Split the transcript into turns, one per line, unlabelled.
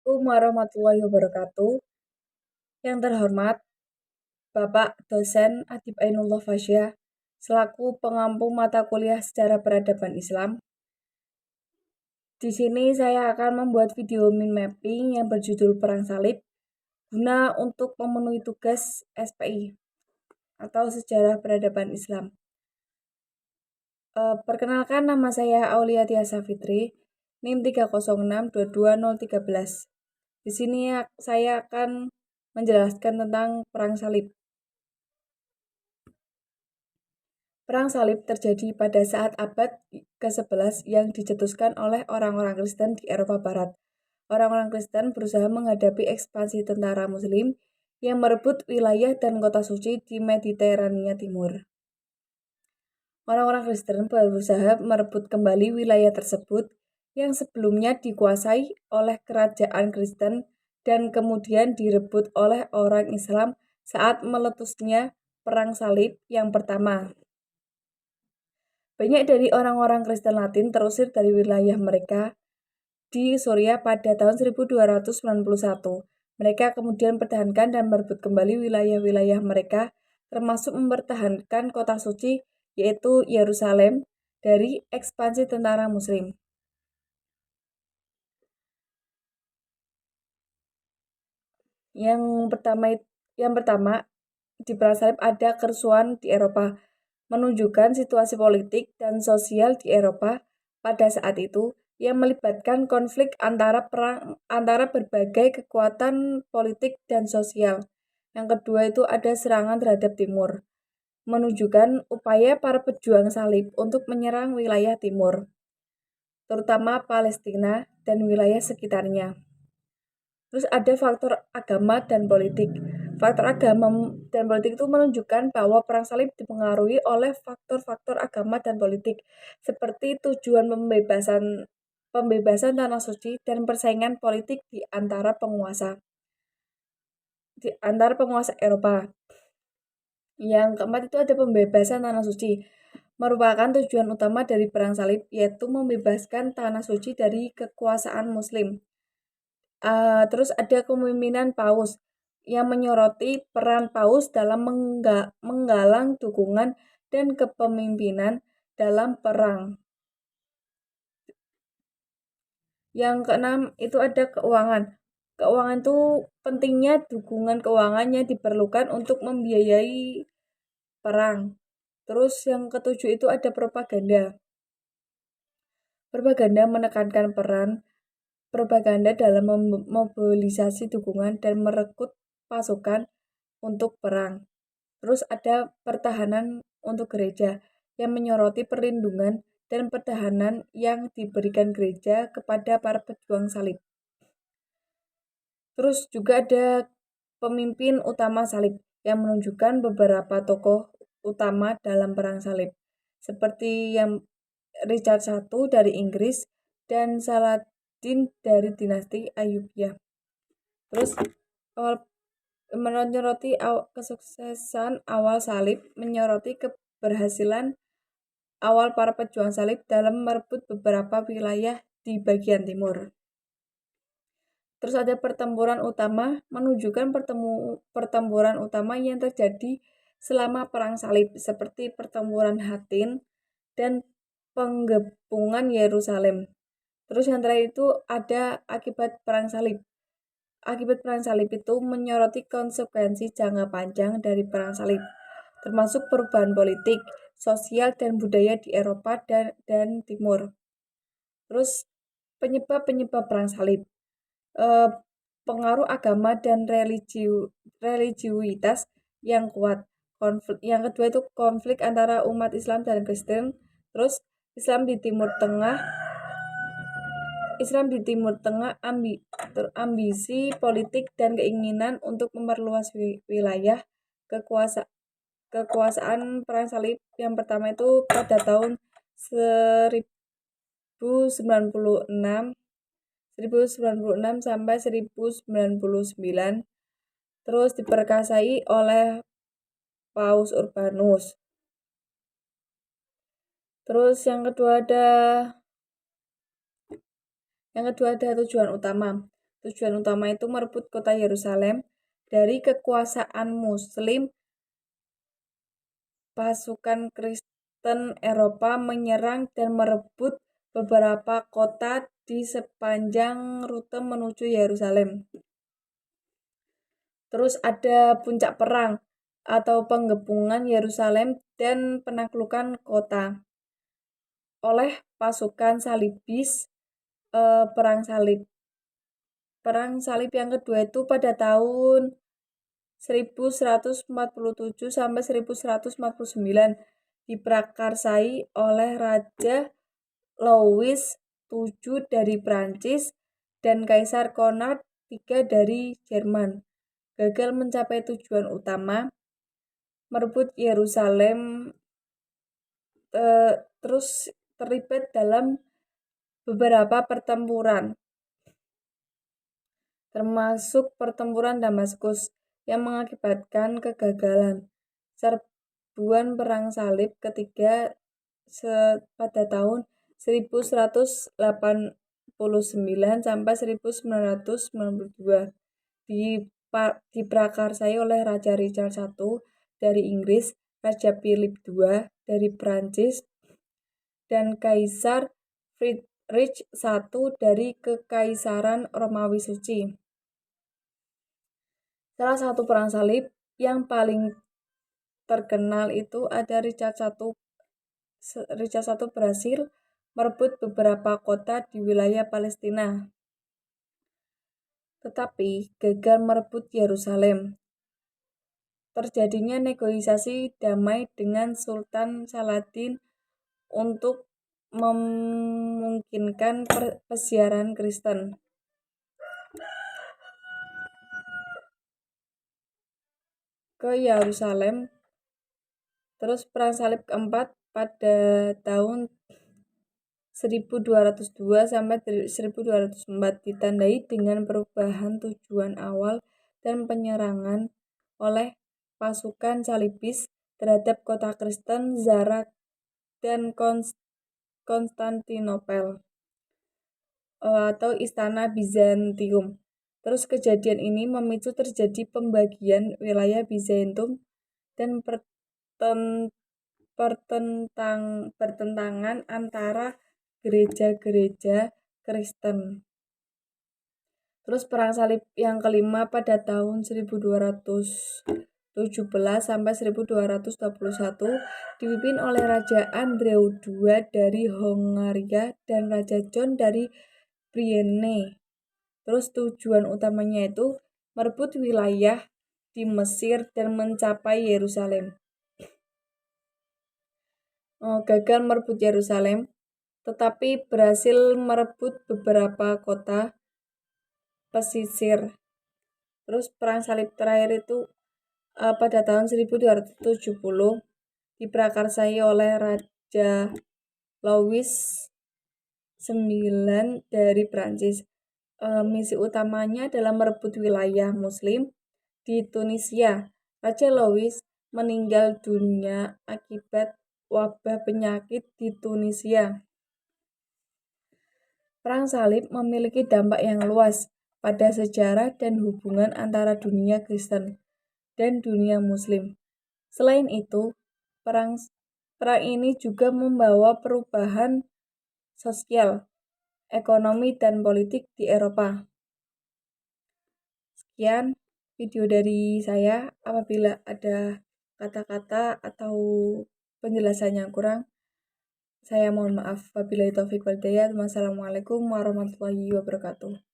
Assalamualaikum warahmatullahi wabarakatuh. Yang terhormat Bapak Dosen Adib Ainullah Fasya, selaku pengampu mata kuliah Sejarah Peradaban Islam. Di sini saya akan membuat video mind mapping yang berjudul Perang Salib guna untuk memenuhi tugas SPI atau Sejarah Peradaban Islam. Perkenalkan, nama saya Aulia Tiasa Fitri, NIM 306222013. Di sini saya akan menjelaskan tentang Perang Salib. Perang Salib terjadi pada saat abad ke-11 yang dicetuskan oleh orang-orang Kristen di Eropa Barat. Orang-orang Kristen berusaha menghadapi ekspansi tentara Muslim yang merebut wilayah dan kota suci di Mediterania Timur. Orang-orang Kristen berusaha merebut kembali wilayah tersebut yang sebelumnya dikuasai oleh kerajaan Kristen dan kemudian direbut oleh orang Islam saat meletusnya Perang Salib yang pertama. Banyak dari orang-orang Kristen Latin terusir dari wilayah mereka di Suriah pada tahun 1291. Mereka kemudian mempertahankan dan merebut kembali wilayah-wilayah mereka, termasuk mempertahankan kota suci, yaitu Yerusalem, dari ekspansi tentara Muslim. Yang pertama di Perang Salib ada kerusuhan di Eropa, menunjukkan situasi politik dan sosial di Eropa pada saat itu yang melibatkan konflik antara berbagai kekuatan politik dan sosial. Yang kedua itu ada serangan terhadap Timur, menunjukkan upaya para pejuang salib untuk menyerang wilayah Timur, terutama Palestina dan wilayah sekitarnya. Terus ada faktor agama dan politik. Faktor agama dan politik itu menunjukkan bahwa Perang Salib dipengaruhi oleh faktor-faktor agama dan politik, seperti tujuan pembebasan tanah suci dan persaingan politik di antara penguasa Eropa. Yang keempat itu ada pembebasan tanah suci, merupakan tujuan utama dari Perang Salib, yaitu membebaskan tanah suci dari kekuasaan Muslim. Terus ada kepemimpinan Paus yang menyoroti peran Paus dalam menggalang dukungan dan kepemimpinan dalam perang. Yang keenam itu ada keuangan. Keuangan itu pentingnya dukungan keuangannya diperlukan untuk membiayai perang. Terus yang ketujuh itu ada propaganda. Propaganda menekankan peran propaganda dalam memobilisasi dukungan dan merekrut pasukan untuk perang. Terus ada pertahanan untuk gereja yang menyoroti perlindungan dan pertahanan yang diberikan gereja kepada para pejuang salib. Terus juga ada pemimpin utama salib yang menunjukkan beberapa tokoh utama dalam perang salib, seperti yang Richard I dari Inggris dan Saladin dari dinasti Ayyubiyah. Terus menyoroti kesuksesan awal salib, menyoroti keberhasilan awal para pejuang salib dalam merebut beberapa wilayah di bagian timur. Terus ada pertempuran utama, menunjukkan pertempuran utama yang terjadi selama perang salib, seperti pertempuran Hattin dan penggepungan Yerusalem. Terus yang terakhir itu ada akibat perang salib. Akibat perang salib itu menyoroti konsekuensi jangka panjang dari perang salib, termasuk perubahan politik, sosial, dan budaya di Eropa dan Timur. Terus penyebab perang salib, pengaruh agama dan religiusitas yang kuat. Yang kedua itu konflik antara umat Islam dan Kristen. Terus Islam di Timur Tengah, ambisi politik dan keinginan untuk memperluas wilayah kekuasaan perang salib yang pertama itu pada tahun 1096 sampai 1099, terus diperkasai oleh Paus Urbanus. Terus yang kedua ada tujuan utama. Tujuan utama itu merebut kota Yerusalem dari kekuasaan Muslim. Pasukan Kristen Eropa menyerang dan merebut beberapa kota di sepanjang rute menuju Yerusalem. Terus ada puncak perang atau penggepungan Yerusalem dan penaklukan kota oleh pasukan salibis. Perang salib yang kedua itu pada tahun 1147 sampai 1149 diprakarsai oleh Raja Louis VII dari Prancis dan Kaisar Konrad III dari Jerman. Gagal mencapai tujuan utama merebut Yerusalem, terus terlibat dalam beberapa pertempuran, termasuk pertempuran Damaskus yang mengakibatkan kegagalan. Serbuan Perang Salib ketiga pada tahun 1189 sampai 1992 diprakarsai oleh Raja Richard I dari Inggris, Raja Philip II dari Prancis, dan Kaisar Friedrich I dari Kekaisaran Romawi Suci. Salah satu perang salib yang paling terkenal itu ada Richard I berhasil merebut beberapa kota di wilayah Palestina, tetapi gagal merebut Yerusalem. Terjadinya negosiasi damai dengan Sultan Saladin untuk memungkinkan pesiaran Kristen ke Yerusalem. Terus perang salib keempat pada tahun 1202 sampai 1204 ditandai dengan perubahan tujuan awal dan penyerangan oleh pasukan salibis terhadap kota Kristen Zara dan Konstantinopel atau Istana Bizantium. Terus kejadian ini memicu terjadi pembagian wilayah Bizantium dan pertentangan antara gereja-gereja Kristen. Terus perang salib yang kelima pada tahun 1217 sampai 1221 dipimpin oleh Raja Andrew II dari Hongaria dan Raja John dari Brienne. Terus tujuan utamanya itu merebut wilayah di Mesir dan mencapai Yerusalem. Gagal merebut Yerusalem, tetapi berhasil merebut beberapa kota pesisir. Terus perang salib terakhir itu pada tahun 1270 diprakarsai oleh Raja Louis IX dari Prancis. Misi utamanya adalah merebut wilayah Muslim di Tunisia. Raja Louis meninggal dunia akibat wabah penyakit di Tunisia. Perang salib memiliki dampak yang luas pada sejarah dan hubungan antara dunia Kristen dan dunia Muslim. Selain itu, perang ini juga membawa perubahan sosial, ekonomi, dan politik di Eropa. Sekian video dari saya. Apabila ada kata-kata atau penjelasan yang kurang, saya mohon maaf. Wabillahi taufiq wal hidayah. Wassalamualaikum warahmatullahi wabarakatuh.